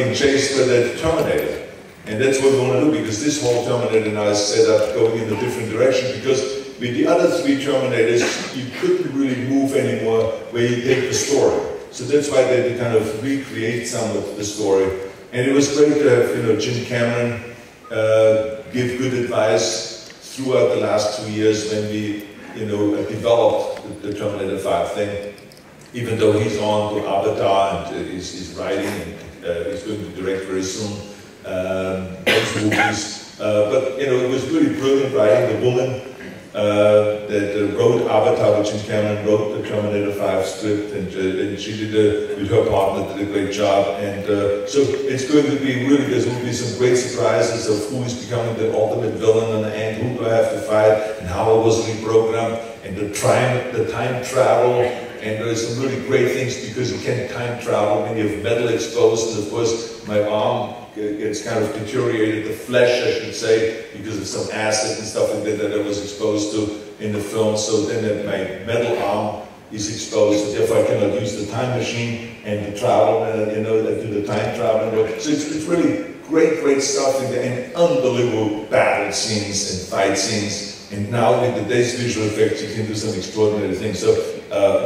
being chased by that Terminator. And that's what we want to do, because this whole Terminator now is set up going in a different direction, because with the other three Terminators, you couldn't really move anymore where you take the story. So that's why they had to kind of recreate some of the story. And it was great to have, you know, Jim Cameron give good advice throughout the last 2 years when we, you know, developed the Terminator 5 thing. Even though he's on to Avatar and he's writing and he's going to direct very soon those movies. But, you know, it was really brilliant writing. The woman that wrote Avatar, which Jim Cameron wrote the Terminator 5 script, and she did, with her partner, did a great job. And so it's going to be really, there's going to be some great surprises of who is becoming the ultimate villain and who do I have to fight, and how it was reprogrammed, and the time travel. And there's some really great things because you can time travel when you have metal exposed. And of course, my arm gets kind of deteriorated, the flesh, I should say, because of some acid and stuff like that I was exposed to in the film. So then my metal arm is exposed. So therefore, I cannot use the time machine and the travel, you know, do the time travel. So it's really great stuff and unbelievable battle scenes and fight scenes. And now with today's visual effects, you can do some extraordinary things. So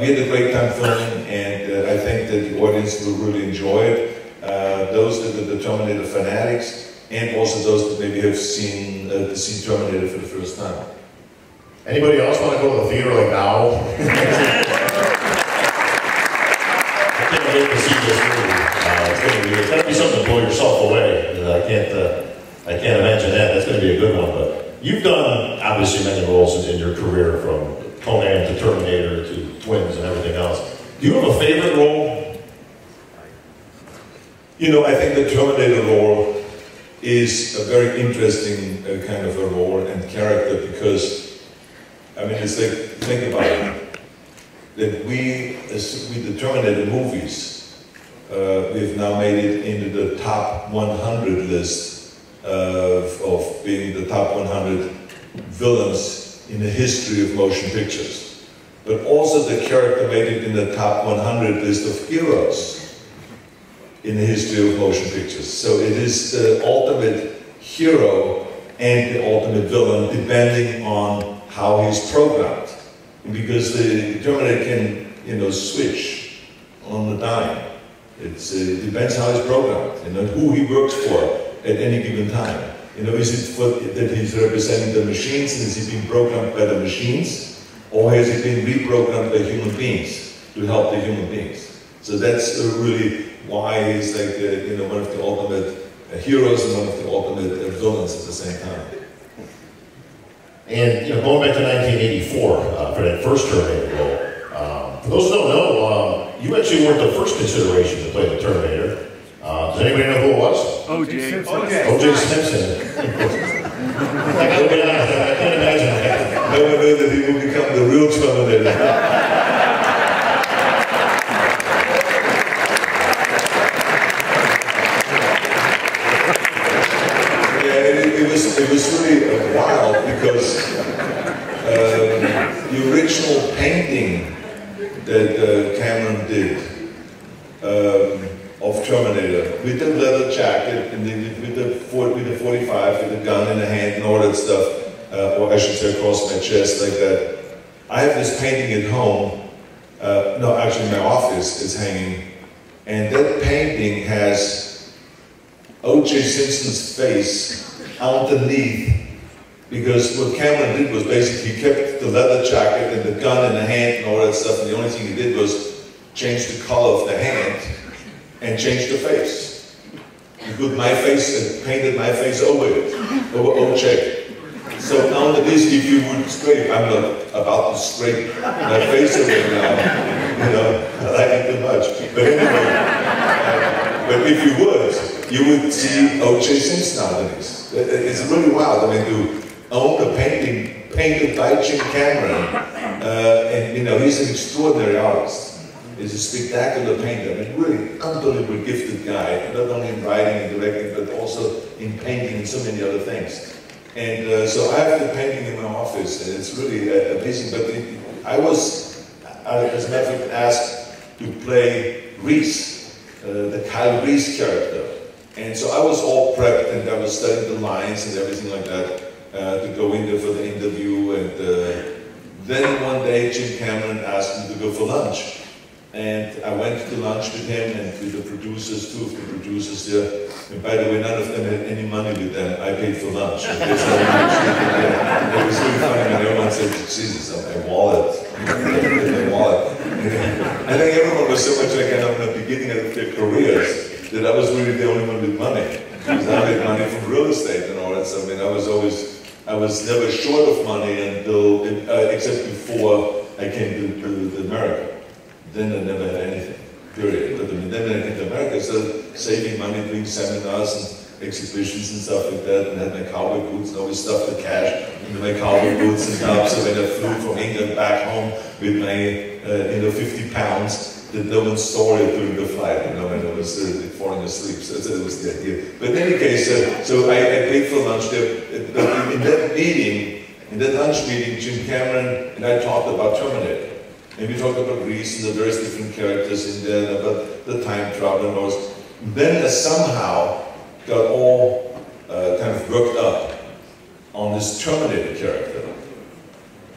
we had a great time filming, and I think that the audience will really enjoy it. Those that are the Terminator fanatics, and also those that maybe have seen Terminator for the first time. Anybody else want to go to the theater like now? I can't wait to see this movie. It's going to be something to blow yourself away. I can't imagine that. That's going to be a good one. But you've done obviously many roles in your career, from Conan to Terminator to Twins and everything else. Do you have a favorite role? You know, I think the Terminator role is a very interesting kind of a role and character, because, I mean, it's like, think about it, that with the Terminator movies, we've now made it into the top 100 list of being the top 100 villains in the history of motion pictures. But also the character made it in the top 100 list of heroes in the history of motion pictures. So it is the ultimate hero and the ultimate villain, depending on how he's programmed. Because the Terminator can, you know, switch on the dime. It depends how he's programmed, you know, who he works for at any given time. You know, is it that he's representing the machines, and is he being programmed by the machines, or has he been reprogrammed by human beings to help the human beings? So that's really why he's like, you know, one of the ultimate heroes and one of the ultimate villains at the same time. And, you know, going back to 1984 for that first Terminator role, for those who don't know, you actually weren't the first consideration to play the Terminator. Does anybody know who it was? O.J. O.J. Simpson. I can't imagine that. No one knew that he would become the real Terminator. It was really wild, because the original painting that Cameron did of Terminator, with the leather jacket and with the 45, with the gun in the hand and all that stuff, or I should say across my chest like that. I have this painting at home. No, actually my office is hanging, and that painting has O.J. Simpson's face underneath, because what Cameron did was basically he kept the leather jacket and the gun in the hand and all that stuff, and the only thing he did was change the color of the hand and change the face. He put my face and painted my face over it, over O.J. So now that is, if you would scrape, I'm not about to scrape my face away now, you know, I like it too much. But anyway, but if you would see O.J. Simpson nowadays. It's really wild. I mean, to own a painting painted by Jim Cameron, and you know, he's an extraordinary artist. He's a spectacular painter. I mean, really unbelievably gifted guy, not only in writing and directing, but also in painting and so many other things. And so I have the painting in my office, and it's really amazing. But I was, as a matter of fact, asked to play Reese, the Kyle Reese character And so I was all prepped, and I was studying the lines and everything like that to go in there for the interview. And then one day Jim Cameron asked me to go for lunch. And I went to lunch with him and with the producers, 2 of the producers there. And by the way, none of them had any money with them. I paid for lunch. It was really funny, and everyone said, Jesus, my wallet. My wallet. I think everyone was so much like in the beginning of their careers that I was really the only one with money. Because I made money from real estate and all that stuff. I mean, I was never short of money until, except before I came to America. Then I never had anything, period. But I mean, then when I came to America, I started saving money, doing seminars and exhibitions and stuff like that, and had my cowboy boots and always stuffed the cash into my cowboy boots and stuff. So when I flew from England back home with my 50 pounds, that no one saw it during the flight, when I was falling asleep. So that was the idea. But in any case, so I paid for lunch there. But in that meeting, in that lunch meeting, Jim Cameron and I talked about Terminator. And we talked about Greece and the various different characters in there, about the time travel and all this. Then I somehow got all kind of worked up on this Terminator character.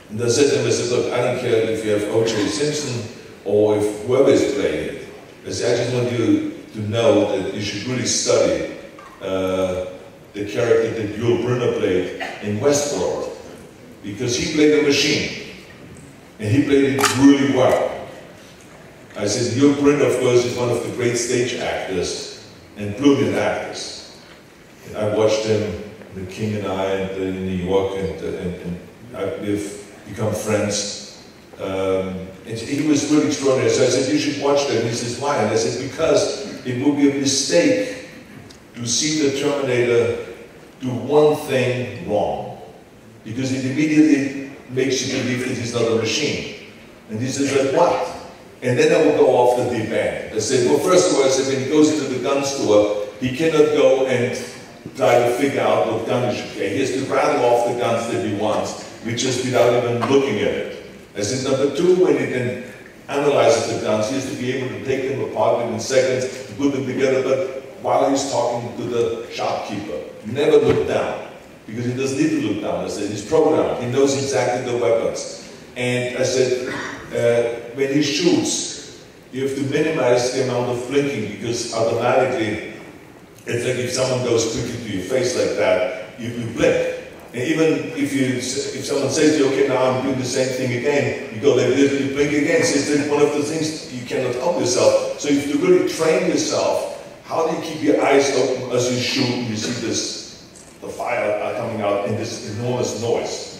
And I said to him, I said, look, I don't care if you have O.J. Simpson or if whoever is playing it. I said, I just want you to know that you should really study the character that Yul Brynner played in Westworld. Because he played a machine. And he played it really well. I said, Yul Brynner, of course, is one of the great stage actors and brilliant actors. And I watched him, The King and I, in New York, and we've become friends. And he was really extraordinary. So I said, you should watch that. And he says, why? And I said, because it would be a mistake to see the Terminator do one thing wrong. Because it immediately makes you believe that he's not a machine. And he says, like, what? And then I will go off the deep end. I said, well, first of all, I said, when he goes into the gun store, he cannot go and try to figure out what gun he should get. He has to rattle off the guns that he wants, just without even looking at it. I said, number 2, when he then analyzes the guns, he has to be able to take them apart within seconds, to put them together, but while he's talking to the shopkeeper, never look down. Because he doesn't need to look down. I said, he's programmed. He knows exactly the weapons. And I said, when he shoots, you have to minimize the amount of blinking because automatically, it's like if someone goes quickly to your face like that, you blink. And even if someone says to you, okay, now I'm doing the same thing again, you go like this, you blink again. So it's one of the things you cannot help yourself. So you have to really train yourself. How do you keep your eyes open as you shoot and you see the fire coming out in this enormous noise?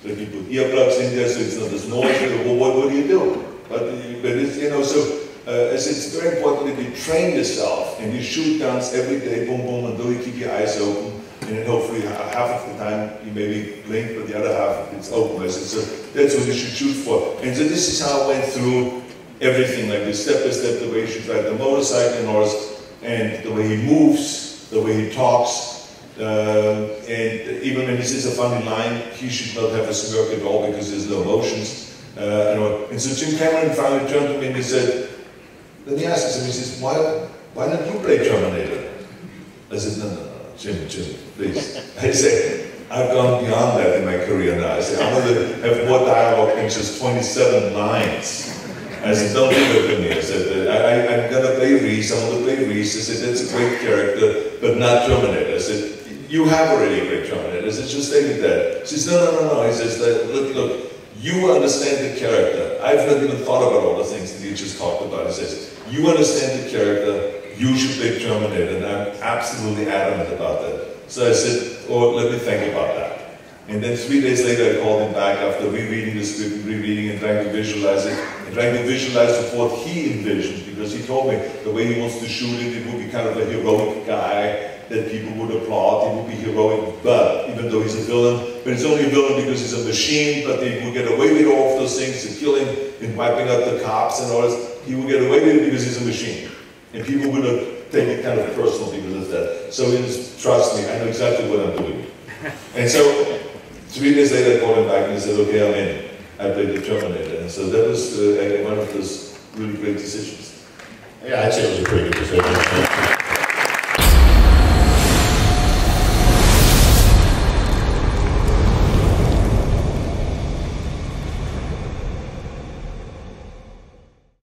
So if you put earplugs in there so it's not this noise, well, what do you do? But it's, you know, so it's very important that you train yourself and you shoot guns every day, boom, boom, until you keep your eyes open. And then hopefully half of the time you maybe blink, but the other half it's open. So that's what you should shoot for. And so this is how I went through everything, like this step by step, the way you should ride the motorcycle and the way he moves, the way he talks. And even when he says a funny line, he should not have a smirk at all because there's no emotions. And so Jim Cameron finally turned to me and he said, then he asked him, he says, why don't you play Terminator? I said, no, Jim, please. I said, I've gone beyond that in my career now. I said, I want to have more dialogue than just 27 lines. I said, don't do that to me. I said, I'm going to play Reese, I want to play Reese. I said, that's a great character, but not Terminator. I said, you have already a great Terminator. I said, just stay with that. He says, no. He says, look, you understand the character. I've not even thought about all the things that you just talked about. He says, you understand the character, you should play Terminator, and I'm absolutely adamant about that. So I said, oh, let me think about that. And then 3 days later, I called him back after rereading the script, and trying to visualize it, and trying to visualize what he envisioned, because he told me the way he wants to shoot it, it would be kind of a heroic guy that people would applaud. He would be heroic, but even though he's a villain, but he's only a villain because he's a machine, but he would get away with all of those things, the killing and wiping out the cops and all this. He would get away with it because he's a machine. And people would not take it kind of personal because of that. So he just, trust me, I know exactly what I'm doing. And so 3 days later, I called him back and he said, okay, I'm in. I played the Terminator. And so that was one of those really great decisions. Yeah, I'd say it was a pretty good decision.